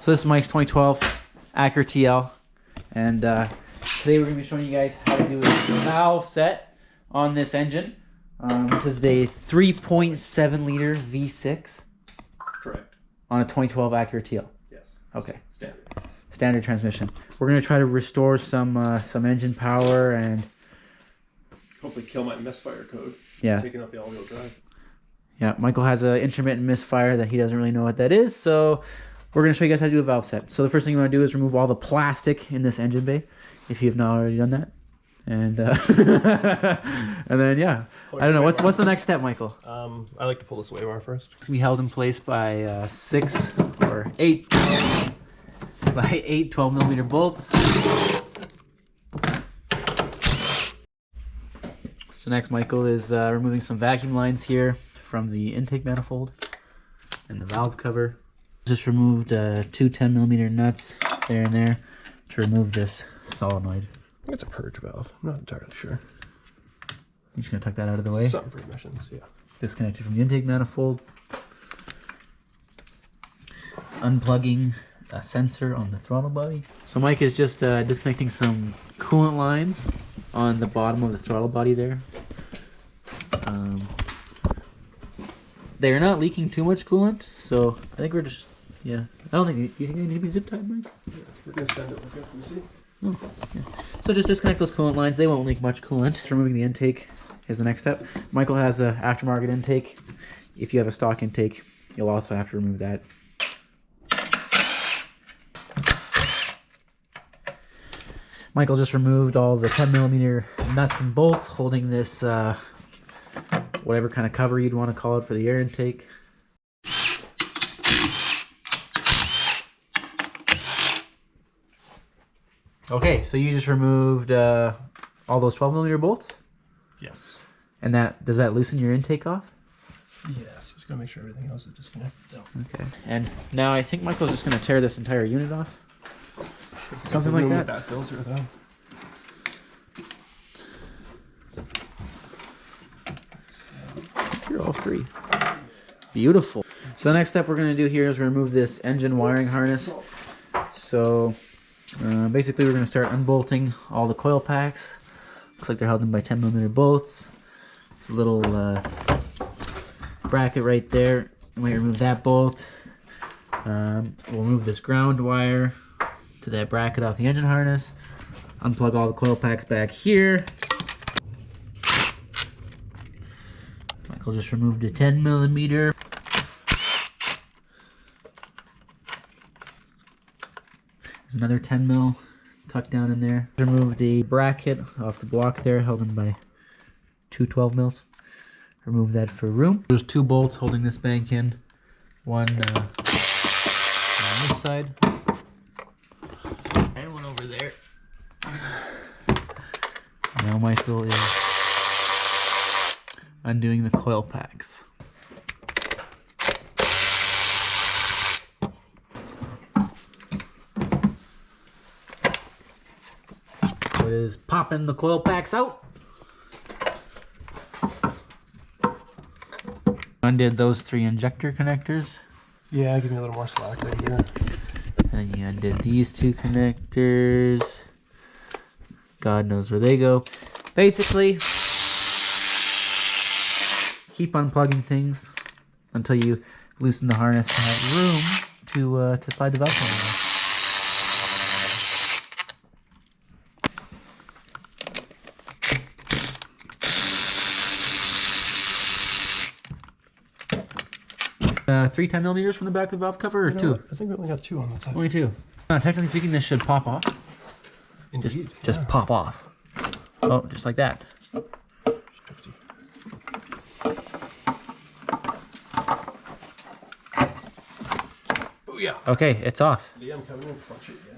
So this is Mike's 2012 Acura TL, and today we're going to be showing you guys how to do a valve set on this engine. This is the 3.7 liter V6. Correct. On a 2012 Acura TL. Yes. Okay. Standard transmission. We're going to try to restore some engine power and hopefully kill my misfire code. Yeah. Taking out the all-wheel drive. Yeah, Michael has an intermittent misfire that he doesn't really know what that is, so we're going to show you guys how to do a valve set. So the first thing you want to do is remove all the plastic in this engine bay, if you have not already done that. And and then, yeah, I don't know, what's the next step, Michael? I like to pull the sway bar first. It's going to be held in place by 6 or 8 by 8 12mm bolts. So next, Michael is removing some vacuum lines here from the intake manifold and the valve cover. Just removed 2 10mm nuts there and there to remove this solenoid. I think it's a purge valve. I'm not entirely sure. You're just going to tuck that out of the way? Something for emissions, yeah. Disconnected from the intake manifold. Unplugging a sensor on the throttle body. So Mike is just disconnecting some coolant lines on the bottom of the throttle body there. They're not leaking too much coolant, so I think we're just, yeah. I don't think, you think they need to be zip tied, Mike? Yeah, we're going to send it with SMC. Oh, yeah. So just disconnect those coolant lines. They won't leak much coolant. Removing the intake is the next step. Michael has an aftermarket intake. If you have a stock intake, you'll also have to remove that. Michael just removed all the 10mm nuts and bolts holding this whatever kind of cover you'd want to call it for the air intake. Okay, so you just removed all those 12mm bolts? Yes. And does that loosen your intake off? Yes, just gotta make sure everything else is disconnected. Okay. And now I think Michael's just gonna tear this entire unit off. Something like that. That filter though. You're all free. Beautiful. So the next step we're going to do here is remove this engine wiring harness. So basically we're going to start unbolting all the coil packs. Looks like they're held in by 10mm bolts. A little bracket right there. We might remove that bolt. We'll remove this ground wire to that bracket off the engine harness. Unplug all the coil packs back here. Michael just removed a 10mm. There's another 10mm tucked down in there. Removed a bracket off the block there, held in by 2 12mm. Remove that for room. There's 2 bolts holding this bank in. One on this side. And one over there. Now Michael is undoing the coil packs. So it is popping the coil packs out. Undid those 3 injector connectors. Yeah, give me a little more slack right here. And you undid these 2 connectors. God knows where they go. Basically, keep unplugging things until you loosen the harness and have room to slide the valve cover. Three 10mm from the back of the valve cover, or 2? I think we only got 2 on the side. Only 2. Technically speaking, this should pop off. Indeed. Just pop off. Oh, just like that. Oh yeah. Okay, it's off.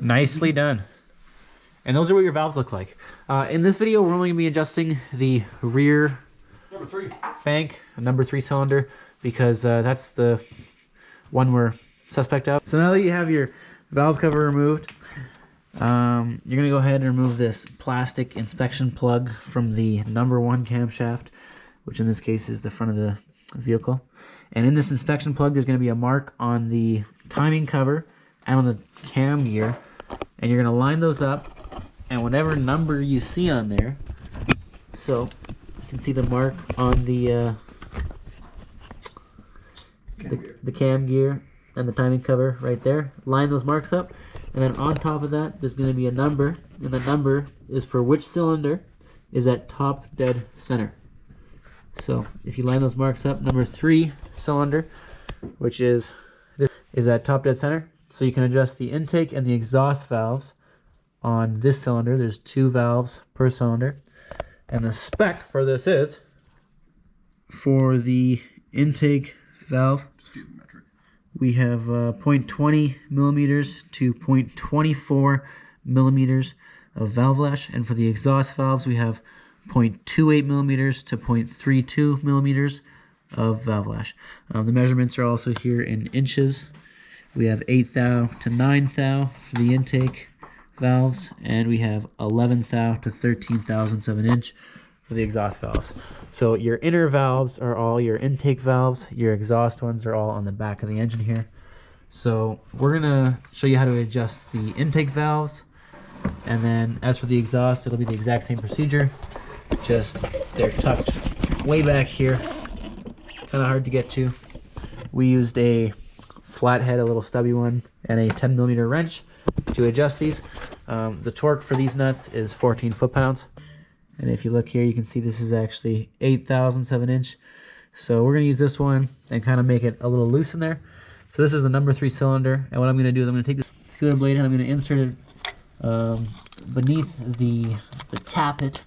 Nicely done. And those are what your valves look like. In this video, we're only going to be adjusting the rear Number 3 bank, number 3 cylinder, because that's the one we're suspect of. So now that you have your valve cover removed, you're going to go ahead and remove this plastic inspection plug from the number 1 camshaft, which in this case is the front of the vehicle. And in this inspection plug, there's going to be a mark on the timing cover and on the cam gear, and you're going to line those up, and whatever number you see on there, so you can see the mark on the cam gear and the timing cover right there. Line those marks up, and then on top of that there's going to be a number, and the number is for which cylinder is at top dead center. So if you line those marks up, number 3 cylinder, which is at top dead center. So you can adjust the intake and the exhaust valves on this cylinder. There's 2 valves per cylinder, and the spec for this is for the intake valve. We have 0.20 millimeters to 0.24 millimeters of valve lash, and for the exhaust valves we have 0.28 millimeters to 0.32 millimeters of valve lash. The measurements are also here in inches. We have 8 thou to 9 thou for the intake valves, and we have 11 thou to 13 thousandths of an inch for the exhaust valves. So your inner valves are all your intake valves. Your exhaust ones are all on the back of the engine here. So we're gonna show you how to adjust the intake valves, and then as for the exhaust, it'll be the exact same procedure. Just they're tucked way back here, kind of hard to get to. We used a flathead, a little stubby one, and a 10 millimeter wrench to adjust these. The torque for these nuts is 14 foot-pounds. And if you look here, you can see this is actually 8 thousandths of an inch. So we're going to use this one and kind of make it a little loose in there. So this is the number 3 cylinder. And what I'm going to do is I'm going to take this feeler blade and I'm going to insert it beneath the tappet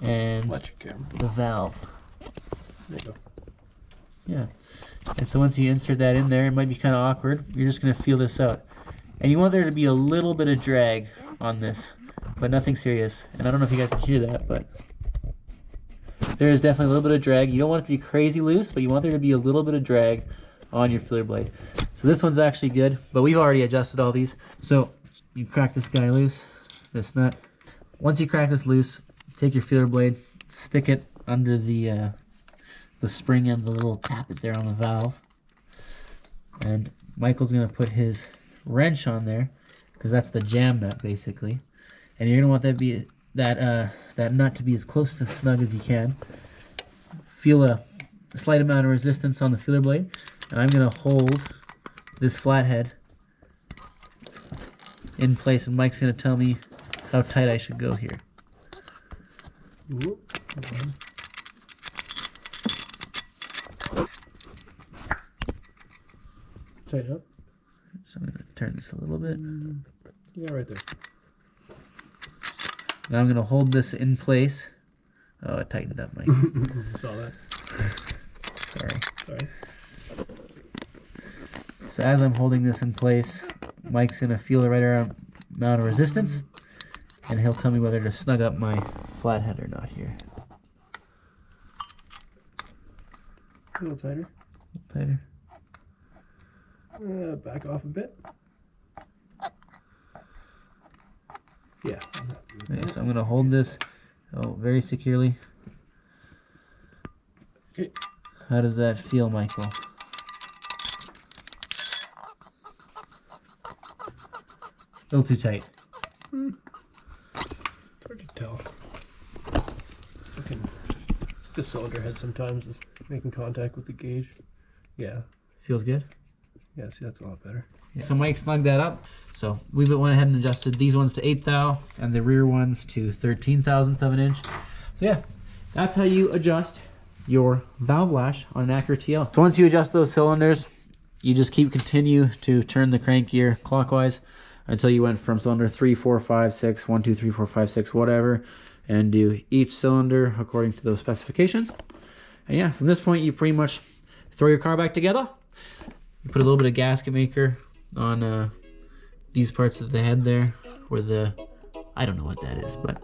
and the valve. There you go. Yeah. And so once you insert that in there, it might be kind of awkward. You're just going to feel this out. And you want there to be a little bit of drag on this, but nothing serious. And I don't know if you guys can hear that, but there is definitely a little bit of drag. You don't want it to be crazy loose, but you want there to be a little bit of drag on your feeler blade. So this one's actually good, but we've already adjusted all these. So you crack this guy loose, this nut. Once you crack this loose, take your feeler blade, stick it under the spring and the little tappet there on the valve. And Michael's gonna put his wrench on there because that's the jam nut basically. And you're gonna want that nut to be as close to snug as you can. Feel a slight amount of resistance on the feeler blade, and I'm gonna hold this flathead in place, and Mike's gonna tell me how tight I should go here. Tighten up. So I'm gonna turn this a little bit. Yeah, right there. Now I'm gonna hold this in place. Oh, it tightened up, Mike. Saw that. Sorry. So as I'm holding this in place, Mike's gonna feel the right amount of resistance, and he'll tell me whether to snug up my flathead or not here. A little tighter. Tighter. Back off a bit. Yeah. Okay, so I'm gonna hold this very securely. Okay. How does that feel, Michael? A little too tight. It's hard to tell. The cylinder head sometimes is making contact with the gauge. Yeah. Feels good? Yeah, see, that's a lot better. Yeah. So Mike snugged that up. So we went ahead and adjusted these ones to 8 thou and the rear ones to 13 thousandths of an inch. So yeah, that's how you adjust your valve lash on an Acura TL. So once you adjust those cylinders, you just continue to turn the crank gear clockwise until you went from cylinder 3, 4, 5, 6, 1, 2, 3, 4, 5, 6, whatever, and do each cylinder according to those specifications. And yeah, from this point, you pretty much throw your car back together. You put a little bit of gasket maker on these parts of the head there, where I don't know what that is, but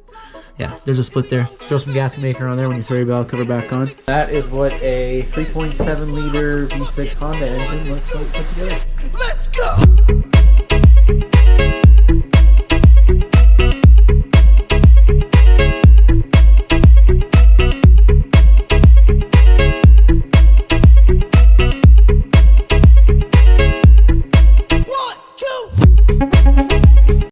yeah, there's a split there. Throw some gasket maker on there when you throw your valve cover back on. That is what a 3.7 liter V6 Honda engine looks like put together. Let's go! One, two. it.